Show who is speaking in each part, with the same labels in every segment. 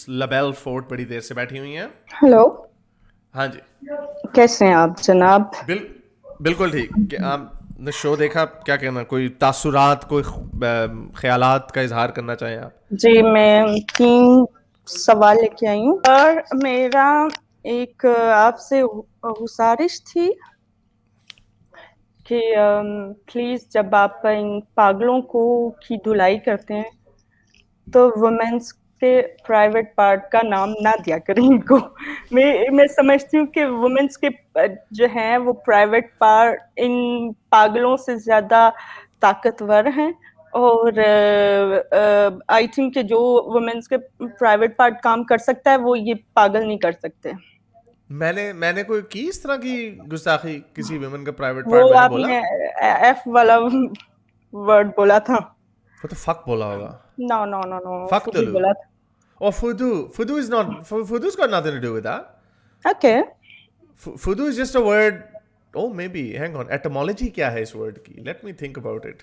Speaker 1: لبیل fort بڑی دیر سے بیٹھی ہوئی ہیں.
Speaker 2: ہلو،
Speaker 1: ہاں جی
Speaker 2: کیسے ہیں آپ جناب؟
Speaker 1: بالکل ٹھیک. کہ آپ نے شو دیکھا؟ کیا کہنا، کوئی تاثرات، کوئی خیالات کا اظہار کرنا چاہیں آپ؟
Speaker 2: جی میں 3 سوال لے کے آئی ہوں، اور میرا ایک آپ سے گزارش تھی کہ پلیز جب آپ ان پاگلوں کی دھلائی کرتے ہیں تو وومنس کے پرائیویٹ پارٹ کا نام نہ دیا کریں ان کو. میں سمجھتی ہوں کہ وومنس کے جو ہیں وہ پرائیویٹ پارٹ ان پاگلوں سے زیادہ طاقتور ہیں، اور آئی تھنک کہ جو وومنس کے پرائیویٹ پارٹ کام کر سکتا ہے وہ یہ پاگل نہیں کر سکتے.
Speaker 1: میں نے کوئی کی اس طرح کی گستاخی؟ کسی ویمن کا پرائیویٹ
Speaker 2: وہ
Speaker 1: پارٹ میں نے
Speaker 2: آپ
Speaker 1: بولا؟
Speaker 2: نے ایف والا ورڈ بولا تھا.
Speaker 1: وہ تو فک بولا ہوگا.
Speaker 2: نو نو نو نو
Speaker 1: فک
Speaker 2: فدی
Speaker 1: تلو.
Speaker 2: بولا تھا.
Speaker 1: اور فدو از ناٹ، فدو's got nothing to do with that.
Speaker 2: Okay.
Speaker 1: Fido is just a word. Oh maybe, hang on, etymology کیا ہے اس ورڈ کی؟ Let me think about it.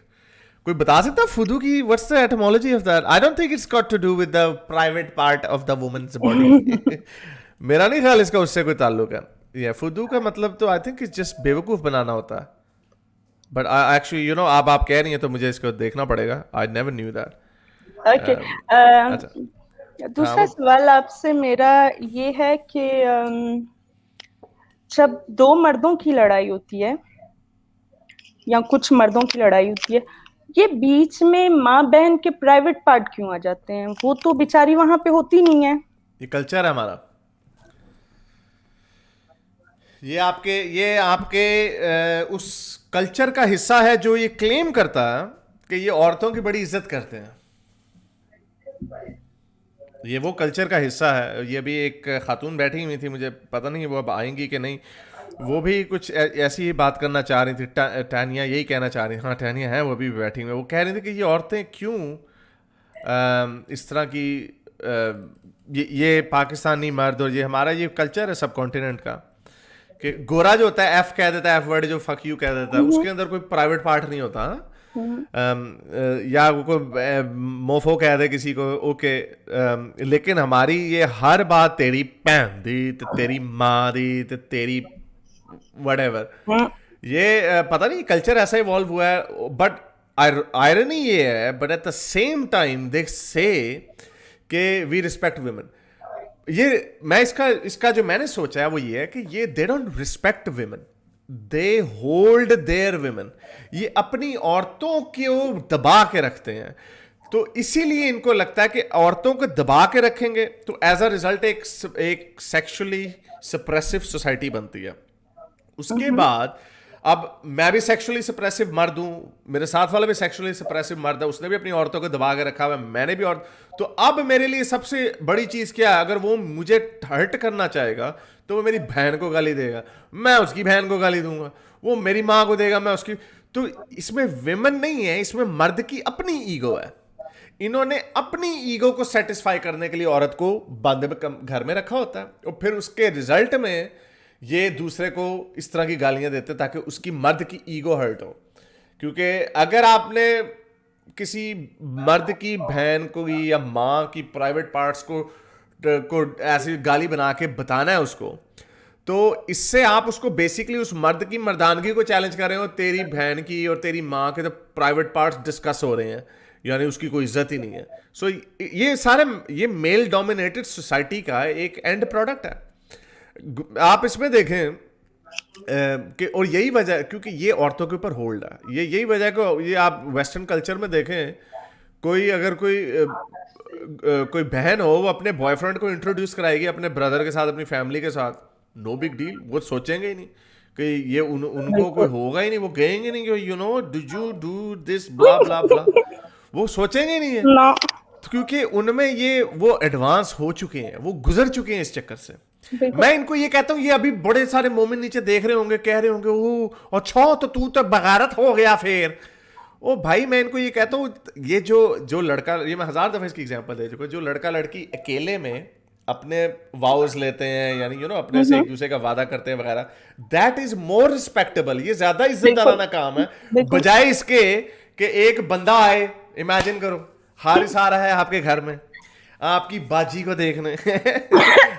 Speaker 1: کوئی بتا سکتا فدو کی what's the etymology of that? I don't think it's got to do with the private part of the woman's body. میرا نہیں خیال اس کا اس سے کوئی تعلق ہے. فدو کا مطلب تو I think it's just بیوقوف بنانا ہوتا ہے. But actually you know آپ کہہ رہی ہیں تو مجھے اس کو دیکھنا پڑے گا. I never knew that.
Speaker 2: Okay.
Speaker 1: اچھا ہاں
Speaker 2: دوسرا سوال آپ سے میرا یہ ہے کہ جب 2 مردوں کی لڑائی ہوتی ہے یا کچھ مردوں کی لڑائی ہوتی ہے، یہ بیچ میں ماں بہن کے پرائیویٹ پارٹ کیوں آ جاتے ہیں؟ وہ تو بیچاری وہاں پہ ہوتی نہیں ہے.
Speaker 1: یہ کلچر ہے ہمارا. یہ آپ کے اس کلچر کا حصہ ہے جو یہ کلیم کرتا ہے کہ یہ عورتوں کی بڑی عزت کرتے ہیں. یہ وہ کلچر کا حصہ ہے. یہ بھی ایک خاتون بیٹھی ہوئی تھی، مجھے پتہ نہیں وہ اب آئیں گی کہ نہیں. وہ بھی کچھ ایسی ہی بات کرنا چاہ رہی تھی. ٹانیہ یہی کہنا چاہ رہی. ہاں ٹانیہ ہیں وہ بھی بیٹھی ہوئی. وہ کہہ رہی تھی کہ یہ عورتیں کیوں اس طرح کی یہ پاکستانی مرد اور یہ ہمارا یہ کلچر ہے سب کانٹیننٹ کا کہ گورا جو ہوتا ہے ایف کہہ دیتا ہے، ایف ورڈ جو فک یو کہہ دیتا ہے، اس کے اندر کوئی پرائیویٹ پارٹ نہیں ہوتا. یا کوئی موفو کہہ دے کسی کو اوکے. لیکن ہماری یہ ہر بات تیری بہن دی تو تیری ماں دی تو تیری وٹ ایور، یہ پتہ نہیں کلچر ایسا ایوالو ہوا ہے. بٹ آئرنی یہ ہے، but at the same time they say کہ وی ریسپیکٹ ویمن. یہ میں اس کا جو میں نے سوچا ہے وہ یہ ہے کہ یہ they don't respect women, they hold their women. یہ اپنی عورتوں کو دبا کے رکھتے ہیں. تو اسی لیے ان کو لگتا ہے کہ عورتوں کو دبا کے رکھیں گے تو ایز اے ریزلٹ ایک سیکشولی سپریسو سوسائٹی بنتی ہے. اس کے بعد اب میں بھی سیکشولی سپریسو مرد ہوں، میرے ساتھ والا بھی سیکشولی سپریسو مرد ہے، اس نے بھی اپنی عورتوں کو دبا کے رکھا ہوا ہے، میں نے بھی. تو اب میرے لیے سب سے بڑی چیز کیا ہے؟ اگر وہ مجھے ہرٹ کرنا چاہے گا تو وہ میری بہن کو گالی دے گا، میں اس کی بہن کو گالی دوں گا. وہ میری ماں کو دے گا، میں اس کی. تو اس میں ویمن نہیں ہے، اس میں مرد کی اپنی ایگو ہے. انہوں نے اپنی ایگو کو سیٹسفائی کرنے کے لیے عورت کو بند گھر میں رکھا ہوتا ہے، اور پھر اس کے ریزلٹ میں یہ دوسرے کو اس طرح کی گالیاں دیتے تاکہ اس کی مرد کی ایگو ہرٹ ہو. کیونکہ اگر آپ نے کسی مرد کی بہن کو یا ماں کی پرائیویٹ پارٹس کو ایسی گالی بنا کے بتانا ہے اس کو، تو اس سے آپ اس کو بیسکلی اس مرد کی مردانگی کو چیلنج کر رہے ہو. تیری بہن کی اور تیری ماں کے تو پرائیویٹ پارٹس ڈسکس ہو رہے ہیں، یعنی اس کی کوئی عزت ہی نہیں ہے. سو یہ سارے یہ میل ڈومینیٹڈ سوسائٹی کا ایک اینڈ پروڈکٹ ہے. آپ اس میں دیکھیں کہ اور یہی وجہ کیونکہ یہ عورتوں کے اوپر ہولڈ ہے. یہی وجہ کہ یہ آپ ویسٹرن کلچر میں دیکھیں، اگر کوئی بہن ہو وہ اپنے بوائے فرینڈ کو انٹروڈیوس کرائے گی اپنے بردر کے ساتھ، اپنی فیملی کے ساتھ، نو بگ ڈیل. وہ سوچیں گے ہی نہیں کہ یہ ان کو کوئی ہوگا ہی نہیں. وہ کہیں گے نہیں کہ you know did you do this blah blah بلا. وہ سوچیں گے نہیں ہے، کیونکہ ان میں یہ وہ ایڈوانس ہو چکے ہیں، وہ گزر چکے ہیں اس چکر سے. میں ان کو یہ کہتا ہوں، یہ ابھی بڑے سارے مومن نیچے دیکھ رہے ہوں گے، کہہ رہے ہوں گے او اچھا تو بغیرت ہو گیا پھر. او بھائی میں ان کو یہ کہتا ہوں، یہ جو لڑکا، یہ میں 1000 دفعہ اس کی ایگزامپل دے چکا، جو لڑکا لڑکی اکیلے میں اپنے واؤز لیتے ہیں، یعنی یو نو اپنے سے ایک دوسرے کا وعدہ کرتے ہیں وغیرہ، دیٹ از مور ریسپیکٹیبل. یہ زیادہ عزت دارانہ کام ہے بجائے اس کے کہ ایک بندہ آئے. امیجن کرو حارث آ رہا ہے آپ کے گھر میں، آپ کی باجی کو دیکھنے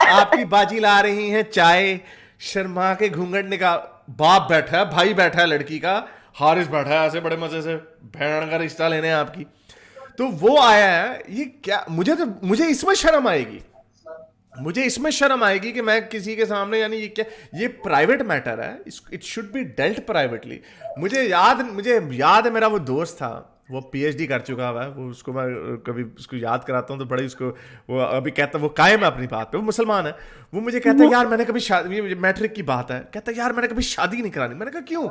Speaker 1: آپ کی باجی لا رہی ہیں چائے, شرما کے گھونگھٹ نکال, باپ بیٹھا ہے, بھائی بیٹھا ہے لڑکی کا, حارث بیٹھا ہے ایسے بڑے مزے سے بہن کا رشتہ لینے آپ کی, تو وہ آیا ہے. یہ کیا, مجھے اس میں شرم آئے گی, مجھے اس میں شرم آئے گی کہ میں کسی کے سامنے, یعنی یہ کیا, یہ پرائیویٹ میٹر ہے, it should be deleted privately. مجھے یاد ہے میرا وہ دوست تھا, وہ پی ایچ ڈی کر چکا ہوا ہے, وہ اس کو میں کبھی اس کو یاد کراتا ہوں تو بڑی اس کو, وہ ابھی کہتا ہے, وہ قائم ہے اپنی بات پہ, وہ مسلمان ہے, وہ مجھے کہتا ہے یار میں نے کبھی شادی, میٹرک کی بات ہے, کہتا ہے یار میں نے کبھی شادی نہیں کرانی. میں نے کہا کیوں؟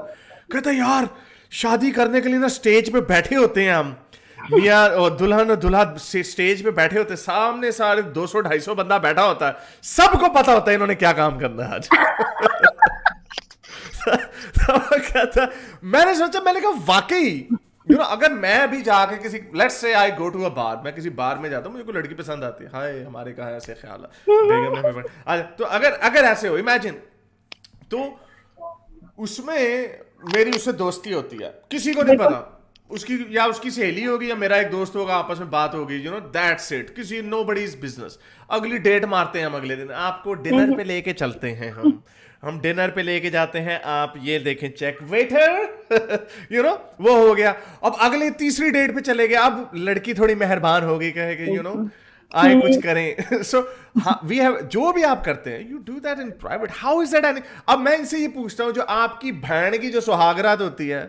Speaker 1: کہتا ہے یار شادی کرنے کے لیے نا اسٹیج پہ بیٹھے ہوتے ہیں ہم, میاں اور دلہن اور دلہا اسٹیج پہ بیٹھے ہوتے, سامنے سارے 200-250 بندہ بیٹھا ہوتا ہے, سب کو پتا ہوتا ہے انہوں نے کیا کام کرنا ہے آج. میں نے سوچا, میں نے کہا واقعی اگر میں ابھی جا کے کسی, let's say I go to اے بار, میں کسی بار میں جاتا ہوں, مجھے کوئی لڑکی پسند آتی ہے, ہائے ہمارے کہاں ایسے خیال ہے بیگم نے, تو اگر ایسے ہو امیجن, تو اس میں میری اس سے دوستی ہوتی ہے, کسی کو نہیں پتا, اس کی یا اس کی سہیلی ہوگی یا میرا ایک دوست ہوگا, آپس میں بات ہوگی, یو نو دیٹس اٹ, کسی نو بڈیز بزنس. اگلی ڈیٹ مارتے ہیں ہم اگلے دن, آپ کو ڈنر پہ لے کے چلتے ہیں, ہم ڈنر پہ لے کے جاتے ہیں, آپ یہ دیکھیں چیک ویٹر, یو نو وہ ہو گیا. اب اگلے تیسری ڈیٹ پہ چلے گئے, اب لڑکی تھوڑی مہربان ہوگی, کہے کہ یو نو آئے کچھ کریں. سو وی ہیو, جو بھی آپ کرتے ہیں you do that in private, how is that. اب میں ان سے یہ پوچھتا ہوں, جو آپ کی بہن کی جو سہاگرات ہوتی ہے,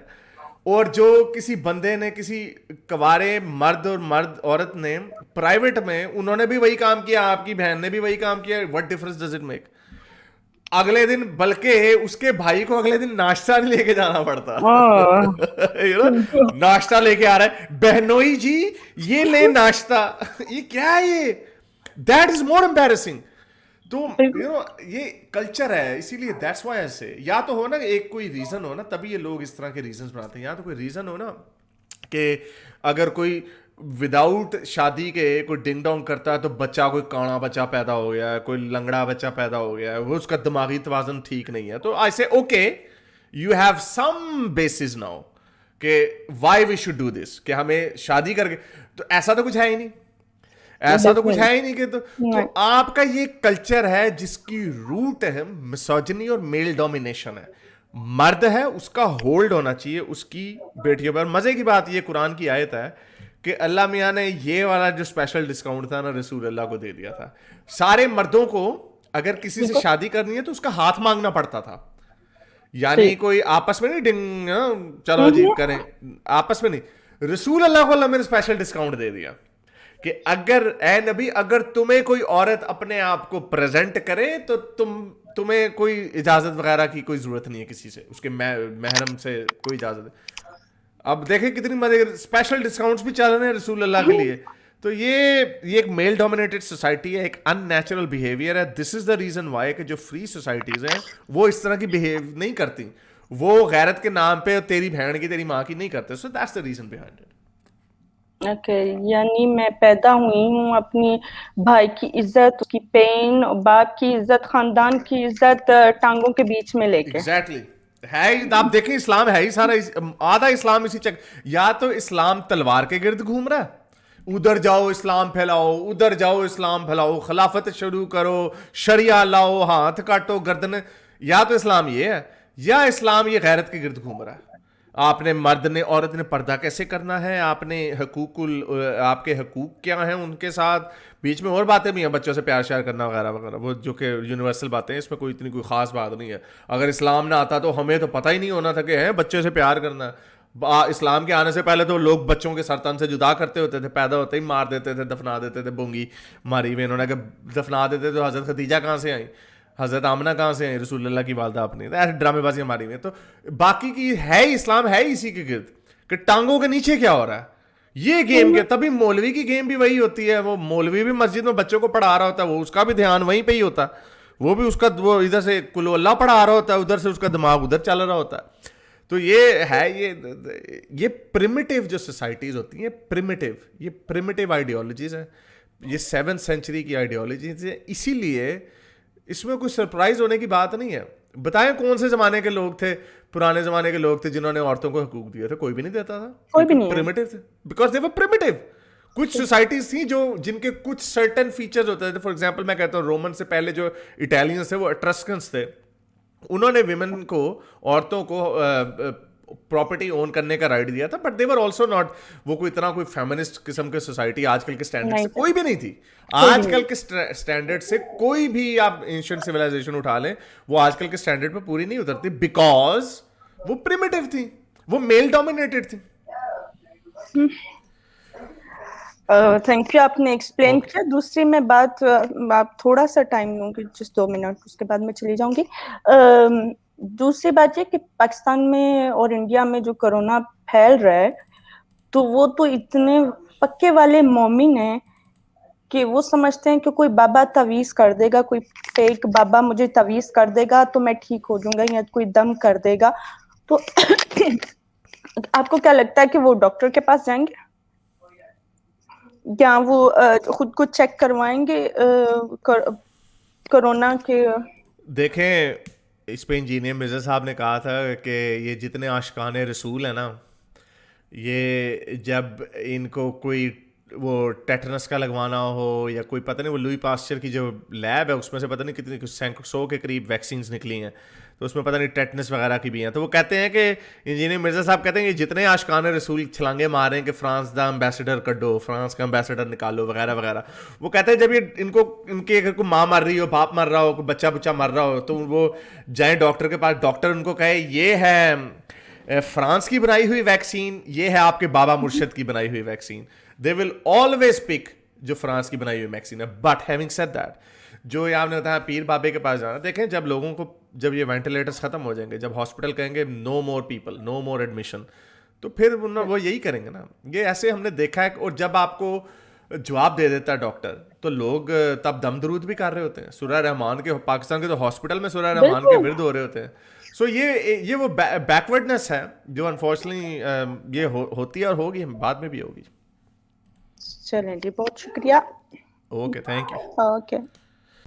Speaker 1: اور جو کسی بندے نے, کسی کوارے مرد اور عورت نے پرائیویٹ میں, انہوں نے بھی وہی کام کیا, آپ کی بہن نے بھی وہی کام کیا, what difference does it make? اگلے دن بلکہ اس کے بھائی کو اگلے دن ناشتہ نہیں لے کے جانا پڑتا, ناشتہ لے کے آ رہا ہے, بہنوئی جی یہ لے ناشتہ, یہ کیا ہے یہ, دیٹ از مور امبیرسنگ. تو یو نو یہ کلچر ہے, اسی لیے دیٹس وائی ایسے, یا تو ہو نا ایک کوئی ریزن ہو نا, تبھی یہ لوگ اس طرح کے ریزنس بناتے ہیں, یا تو کوئی ریزن ہو نا کہ اگر کوئی وداؤٹ شادی کے کوئی ڈنگ ڈونگ کرتا ہے تو بچہ, کوئی کانا بچہ پیدا ہو گیا ہے, کوئی لنگڑا بچہ پیدا ہو گیا ہے, وہ اس کا دماغی توازن ٹھیک نہیں ہے, تو ایسے okay you have some basis now کہ why we should do this, کہ ہمیں شادی کر کے, تو ایسا تو کچھ ہے ہی نہیں, ایسا تو کچھ ہے ہی نہیں کہ, تو آپ کا یہ کلچر ہے جس کی روٹ ہے مسوجنی اور میل ڈومینیشن ہے. مرد ہے, اس کا ہولڈ ہونا چاہیے اس کی بیٹیوں پر. مزے کی بات یہ قرآن کی آیت ہے کہ اللہ میاں نے یہ والا جو اسپیشل ڈسکاؤنٹ تھا نا رسول اللہ کو دے دیا تھا. سارے مردوں کو اگر کسی سے شادی کرنی ہے تو اس کا ہاتھ مانگنا پڑتا تھا, یعنی کوئی آپس میں نہیں ڈنگ چلو جی کریں, آپس میں نہیں. رسول اللہ کو اللہ نے اسپیشل ڈسکاؤنٹ دے دیا کہ اگر اے نبی, اگر تمہیں کوئی عورت اپنے آپ کو پریزنٹ کرے تو تمہیں کوئی اجازت وغیرہ کی کوئی ضرورت نہیں ہے کسی سے, اس کے محرم سے کوئی اجازت ہے. اب دیکھیں کتنی مزے, اسپیشل ڈسکاؤنٹس بھی چل رہے ہیں رسول اللہ کے لیے. تو یہ ایک میل ڈومینیٹڈ سوسائٹی ہے, ایک ان نیچرل بیہیویئر ہے. دس از دا ریزن وائی کہ جو فری سوسائٹیز ہیں وہ اس طرح کی بیہیو نہیں کرتی, وہ غیرت کے نام پہ تیری بہن کی تیری ماں کی نہیں کرتے. So that's the reason behind it.
Speaker 2: Okay, یعنی میں پیدا ہوئی ہوں اپنی بھائی کی عزت, اس کی پین, باپ کی عزت, خاندان کی عزت ٹانگوں کے بیچ میں لے کے.
Speaker 1: ایگزیکٹلی ہے. آپ دیکھیں اسلام ہے ہی سارا, آدھا اسلام اسی یا تو اسلام تلوار کے گرد گھوم رہا ہے, ادھر جاؤ اسلام پھیلاؤ, ادھر جاؤ اسلام پھیلاؤ, خلافت شروع کرو, شریعہ لاؤ, ہاتھ کاٹو گردن, یا تو اسلام یہ ہے, یا اسلام یہ غیرت کے گرد گھوم رہا ہے. آپ نے مرد نے, عورت نے پردہ کیسے کرنا ہے, آپ نے آپ کے حقوق کیا ہیں ان کے ساتھ, بیچ میں اور باتیں بھی ہیں, بچوں سے پیار شیار کرنا وغیرہ وغیرہ, وہ جو کہ یونیورسل باتیں ہیں, اس میں کوئی اتنی کوئی خاص بات نہیں ہے. اگر اسلام نہ آتا تو ہمیں تو پتہ ہی نہیں ہونا تھا کہ بچے سے پیار کرنا ہے. اسلام کے آنے سے پہلے تو لوگ بچوں کے سر تن سے جدا کرتے ہوتے تھے, پیدا ہوتے ہی مار دیتے تھے, دفنا دیتے تھے, بونگی ماری ہوئی انہوں نے, کہ دفنا دیتے تو حضرت خدیجہ کہاں سے آئیں, حضرت آمنہ کہاں سے ہیں, رسول اللہ کی والدہ اپنی, ایسے ڈرامے بازی ہماری ہوئی. تو باقی کی ہے اسلام ہے اسی کے گرد کہ ٹانگوں کے نیچے کیا ہو رہا ہے, یہ گیم کے. تبھی مولوی کی گیم بھی وہی ہوتی ہے, وہ مولوی بھی مسجد میں بچوں کو پڑھا رہا ہوتا ہے, وہ اس کا بھی دھیان وہیں پہ ہی ہوتا ہے, وہ بھی اس کا, وہ ادھر سے کلو اللہ پڑھا رہا ہوتا ہے, ادھر سے اس کا دماغ ادھر چل رہا ہوتا ہے. تو یہ ہے, یہ پریمیٹیو جو سوسائٹیز ہوتی ہیں, یہ پریمیٹیو آئیڈیالوجیز ہیں, یہ 7th سینچری کی آئیڈیالوجیز ہیں. اسی لیے اس میں کوئی سرپرائز ہونے کی بات نہیں ہے. بتائیں کون سے زمانے کے لوگ تھے, پرانے زمانے کے لوگ تھے جنہوں نے عورتوں کو حقوق دیے تھے؟ کوئی بھی نہیں دیتا تھا,
Speaker 2: کوئی بھی نہیں,
Speaker 1: پریمیٹیو تھے, بیکاز دے ور پریمیٹیو. کچھ سوسائٹیز تھیں جو جن کے کچھ سرٹن فیچرز ہوتے تھے. فار ایگزامپل میں کہتا ہوں رومن سے پہلے جو اٹیلینس تھے وہ اٹرسکنس تھے, انہوں نے ویمن کو, عورتوں کو پراپرٹی اون کرنے کا رائٹ دیا تھا, but they were also not, وہ کوئی اتنا کوئی فیمنسٹ قسم کی سوسائٹی آج کل کے اسٹینڈرڈ سے کوئی بھی نہیں تھی. آج کل کے اسٹینڈرڈ سے کوئی بھی آپ اینشنٹ سویلائزیشن اٹھا لیں وہ آج کل کے اسٹینڈرڈ پہ پوری نہیں اترتی, بیکاز وہ پریمیٹیو تھی, وہ میل ڈومینیٹڈ تھی.
Speaker 2: تھینک یو, آپ نے ایکسپلین کیا. دوسری میں بات, آپ تھوڑا سا ٹائم لوں گی, جس 2 منٹ, اس کے بعد میں چلی جاؤں گی. دوسری بات یہ کہ پاکستان میں اور انڈیا میں جو کرونا پھیل رہا ہے, تو وہ تو اتنے پکے والے مومن ہیں کہ وہ سمجھتے ہیں کہ کوئی بابا تعویذ کر دے گا, کوئی فیک بابا مجھے تعویذ کر دے گا تو میں ٹھیک ہو جاؤں گا, یا کوئی دم کر دے گا. تو آپ کو کیا لگتا ہے کہ وہ ڈاکٹر کے پاس جائیں گے یا وہ خود کو چیک کروائیں گے کرونا کے؟
Speaker 1: دیکھیں, اس پہ انجینئر مرزا صاحب نے کہا تھا کہ یہ جتنے عاشقان رسول ہیں نا, یہ جب ان کو کوئی وہ ٹیٹنس کا لگوانا ہو یا کوئی پتہ نہیں, وہ لوئی پاسچر کی جو لیب ہے اس میں سے پتہ نہیں کتنی 100 کے قریب ویکسینز نکلی ہیں, تو اس میں پتہ نہیں ٹیٹنس وغیرہ کی بھی ہیں. تو وہ کہتے ہیں کہ انجینئر مرزا صاحب کہتے ہیں کہ جتنے عاشقان رسول چھلانگے مار رہے ہیں کہ فرانس دا امبیسڈر کڈو, فرانس کا امبیسڈر نکالو وغیرہ وغیرہ, وہ کہتے ہیں جب یہ ان کے اگر کوئی ماں مر رہی ہو, باپ مر رہا ہو, کوئی بچہ مر رہا ہو, تو وہ جائیں ڈاکٹر کے پاس, ڈاکٹر ان کو کہے یہ ہے فرانس کی بنائی ہوئی ویکسین, یہ ہے آپ کے بابا مرشد کی بنائی ہوئی vaccine. They will always pick جو فرانس کی بنائی ہوئی ویکسین ہے. بٹ having said that, جو یہ آپ نے بتایا پیر بابے کے پاس جانا, دیکھیں جب لوگوں کو, جب یہ وینٹیلیٹرز ختم ہو جائیں گے, جب ہاسپٹل کہیں گے نو مور پیپل, نو مور ایڈمیشن, تو پھر وہ یہی کریں گے نا. یہ ایسے ہم نے دیکھا ہے. اور جب آپ کو جواب دے دیتا ہے ڈاکٹر, تو لوگ تب دم درود بھی کر رہے ہوتے ہیں. سورہ رحمان کے, پاکستان کے تو ہاسپٹل میں سورہ رحمان کے ورد ہو رہے ہوتے ہیں. سو یہ وہ بیکورڈنس ہے جو انفارچونیٹلی یہ ہوتی ہے اور ہوگی, بعد میں بھی ہوگی.
Speaker 2: چلیں جی, بہت شکریہ.
Speaker 1: Okay, thank you.
Speaker 2: اوکے.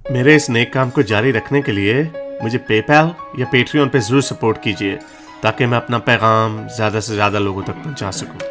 Speaker 1: میرے اس نیک کام کو جاری رکھنے کے لیے مجھے پے پیل یا پیٹریون پہ ضرور سپورٹ کیجیے, تاکہ میں اپنا پیغام زیادہ سے زیادہ لوگوں تک پہنچا سکوں.